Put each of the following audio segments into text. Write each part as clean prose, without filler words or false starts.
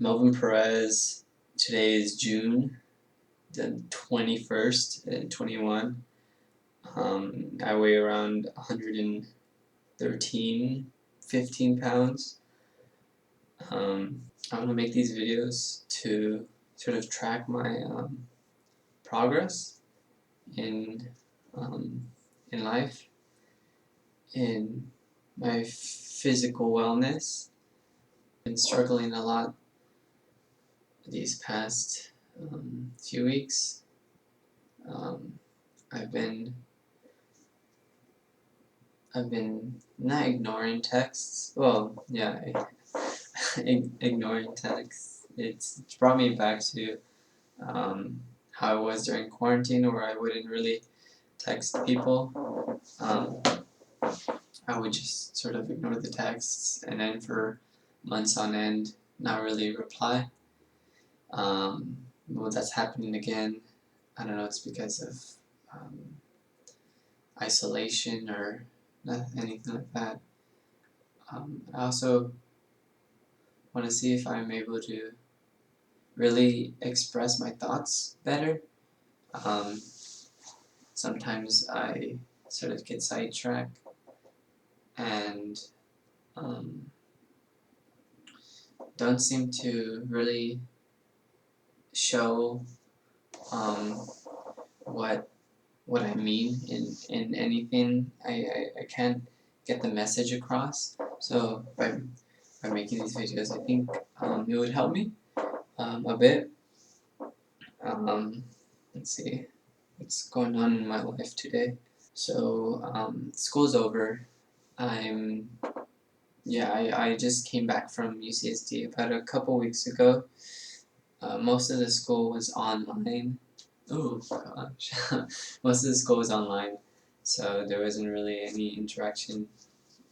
Melvin Perez. Today is June the 21st, 21. I weigh around 113, 15 pounds. I want to make these videos to sort of track my progress in in life, in my physical wellness. I've been struggling a lot these past few weeks. I've been not ignoring texts. Well, yeah, ignoring texts. It's brought me back to how I was during quarantine, where I wouldn't really text people. I would just sort of ignore the texts, and then for months on end, not really reply. Well, that's happening again. I don't know. It's because of isolation or anything like that. I also want to see if I'm able to really express my thoughts better. Um, Sometimes I sort of get sidetracked and um, don't seem to really show um, what I mean in anything. I can't get the message across. So by making these videos, I think it would help me a bit. Um, let's see what's going on in my life today. So school's over. I'm I just came back from UCSD about a couple weeks ago. Most of the school was online. Oh gosh, most of the school was online, so there wasn't really any interaction,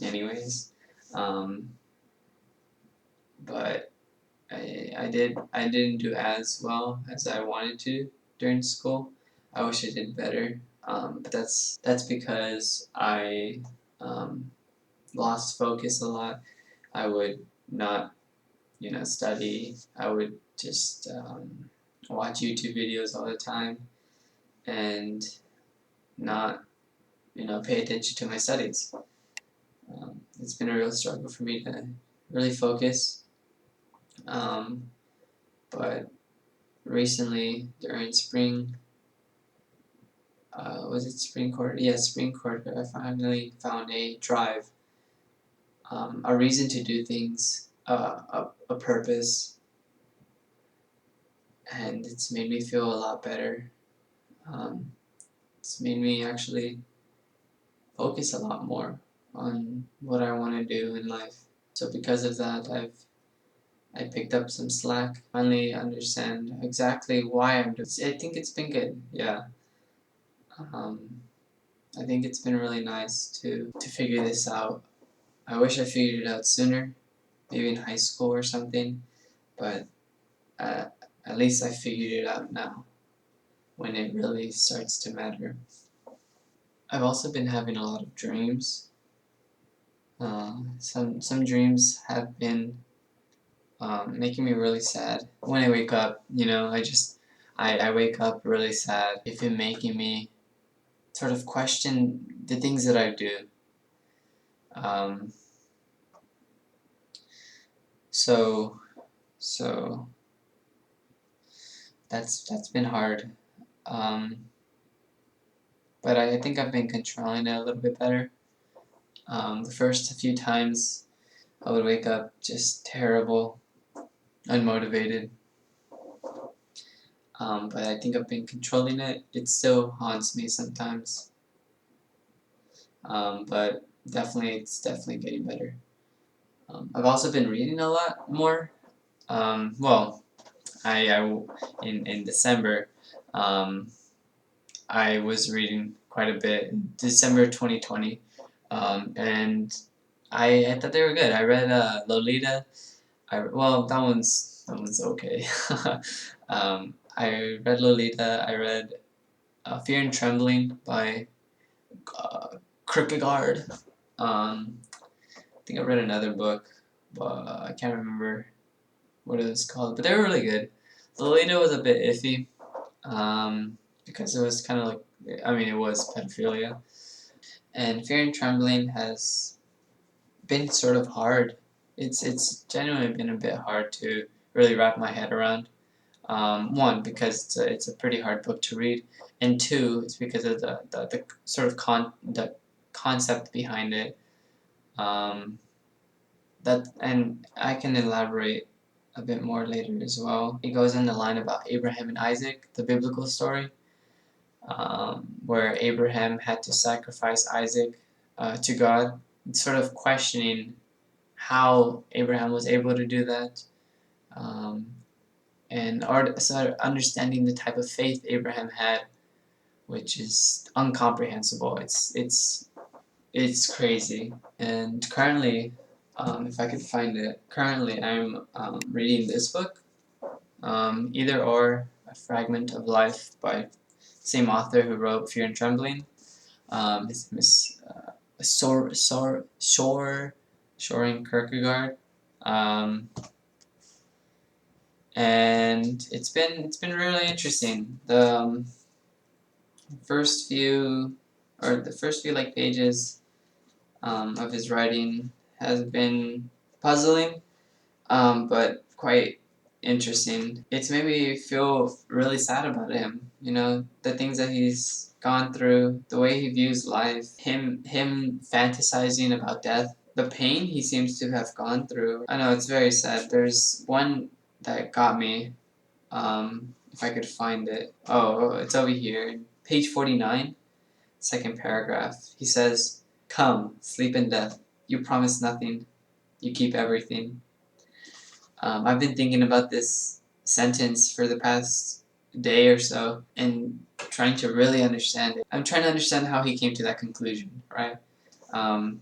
anyways. Um, but I didn't do as well as I wanted to during school. I wish I did better. But that's because I lost focus a lot. I would not, study. I would just watch YouTube videos all the time and not, pay attention to my studies. It's been a real struggle for me to really focus. Um, but recently, during spring, was it spring quarter? Yeah, spring quarter, I finally found a drive, a reason to do things, a purpose, and it's made me feel a lot better. Um, it's made me actually focus a lot more on what I want to do in life. So because of that, I picked up some slack. Finally understand exactly why I'm doing. I think it's been good. Yeah. Um, I think it's been really nice to figure this out. I wish I figured it out sooner, maybe in high school or something. But uh, at least I figured it out now, when it really starts to matter. I've also been having a lot of dreams. Some dreams have been making me really sad. When I wake up, I wake up really sad. It's been making me sort of question the things that I do. Um, so so that's been hard. Um, but I think I've been controlling it a little bit better. The first few times I would wake up just terrible, unmotivated. But I think I've been controlling it. It still haunts me sometimes. But it's definitely getting better. I've also been reading a lot more. Well, in December, um, I was reading quite a bit. December 2020, and I thought they were good. I read Lolita. Well, that one's okay. I read Lolita. I read Fear and Trembling by Kierkegaard. I think I read another book, but I can't remember what it was called, but they were really good. Lolita was a bit iffy, because it was kind of like, I mean, it was pedophilia. And Fear and Trembling has been sort of hard. It's genuinely been a bit hard to really wrap my head around. One, because it's a pretty hard book to read, and two, it's because of the sort of the concept behind it. Um, that and I can elaborate a bit more later as well. It goes on the line about Abraham and Isaac, the biblical story, where Abraham had to sacrifice Isaac to God, sort of questioning how Abraham was able to do that, um, and sort of understanding the type of faith Abraham had, which is incomprehensible. It's crazy. And currently, if I could find it, currently I'm reading this book, Either or, a fragment of life by same author who wrote Fear and Trembling. His name is Soren Kierkegaard. Um, and it's been really interesting. The first few like pages of his writing has been puzzling, but quite interesting. It's made me feel really sad about him. You know, the things that he's gone through, the way he views life, him fantasizing about death, the pain he seems to have gone through. I know it's very sad. There's one that got me. If I could find it. Oh, it's over here. Page 49, second paragraph. He says, "Come, sleep in death. You promise nothing. You keep everything." I've been thinking about this sentence for the past day or so and trying to really understand it. I'm trying to understand how he came to that conclusion, right? Um,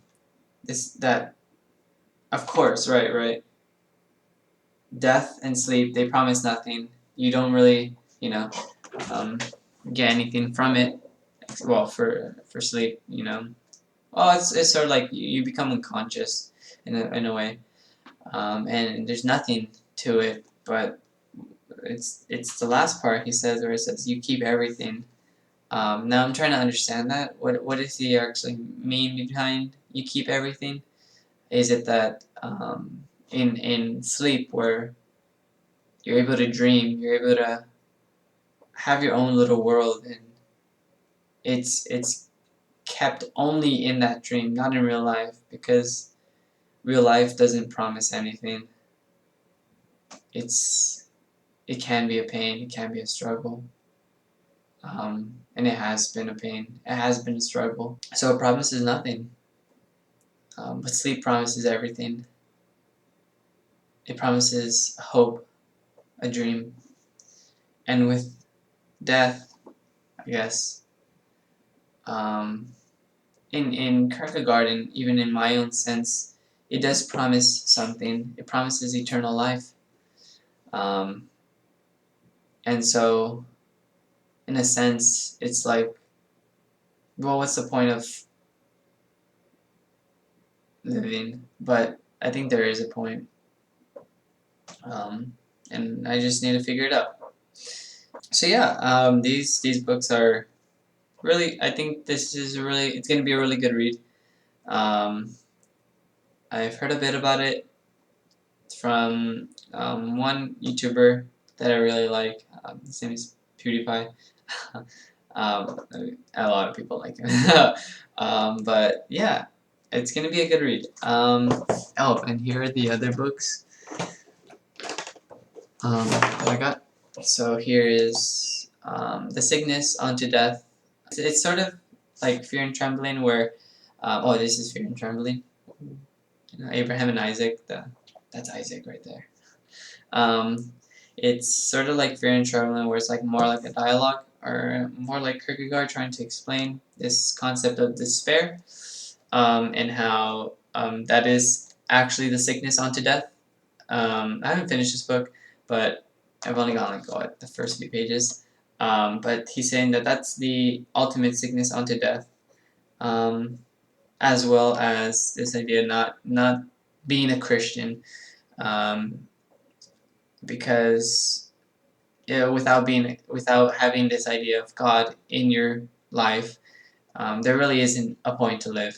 of course, right. Death and sleep, they promise nothing. You don't really, um, get anything from it. Well, for sleep, well, it's sort of like you become unconscious in a way, and there's nothing to it. But it's the last part he says where it says you keep everything. Now I'm trying to understand that. What does he actually mean behind you keep everything? Is it that in sleep where you're able to dream, you're able to have your own little world, and it's kept only in that dream, not in real life, because real life doesn't promise anything. It's it can be a pain, it can be a struggle, and it has been a pain, it has been a struggle. So it promises nothing, but sleep promises everything. It promises hope, a dream, and with death, I guess, um, in Kierkegaard and even in my own sense, it does promise something. It promises eternal life. Um, and so, in a sense, it's like, well, what's the point of living? But I think there is a point, um, and I just need to figure it out. So yeah, these books are really. I think this is really. It's gonna be a really good read. Um, I've heard a bit about it from one YouTuber that I really like. His name is PewDiePie. um, a lot of people like him. But yeah, it's gonna be a good read. Oh, and here are the other books that I got. So here is The Sickness Unto Death. It's sort of like Fear and Trembling, where oh, this is Fear and Trembling. Abraham and Isaac. That's Isaac right there. Um, it's sort of like Fear and Trembling, where it's like more like a dialogue, or more like Kierkegaard trying to explain this concept of despair, and how that is actually the sickness unto death. I haven't finished this book, but I've only got like the first few pages. But he's saying that that's the ultimate sickness unto death, as well as this idea not being a Christian. Um, because without having this idea of God in your life, there really isn't a point to live.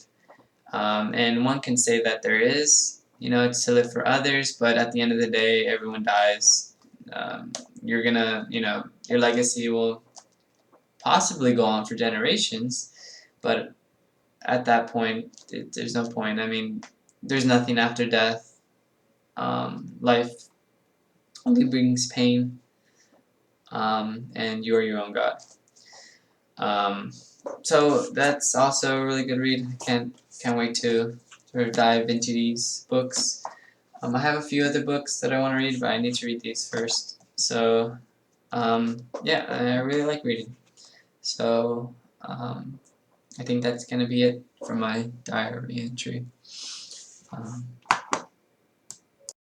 And one can say that there is, it's to live for others, but at the end of the day, everyone dies. You're gonna, your legacy will possibly go on for generations, but at that point, there's no point. I mean, there's nothing after death. Life only brings pain, and you are your own God. Um, so that's also a really good read. I can't wait to sort of dive into these books. I have a few other books that I want to read, but I need to read these first. So yeah, I really like reading. So I think that's gonna be it for my diary entry.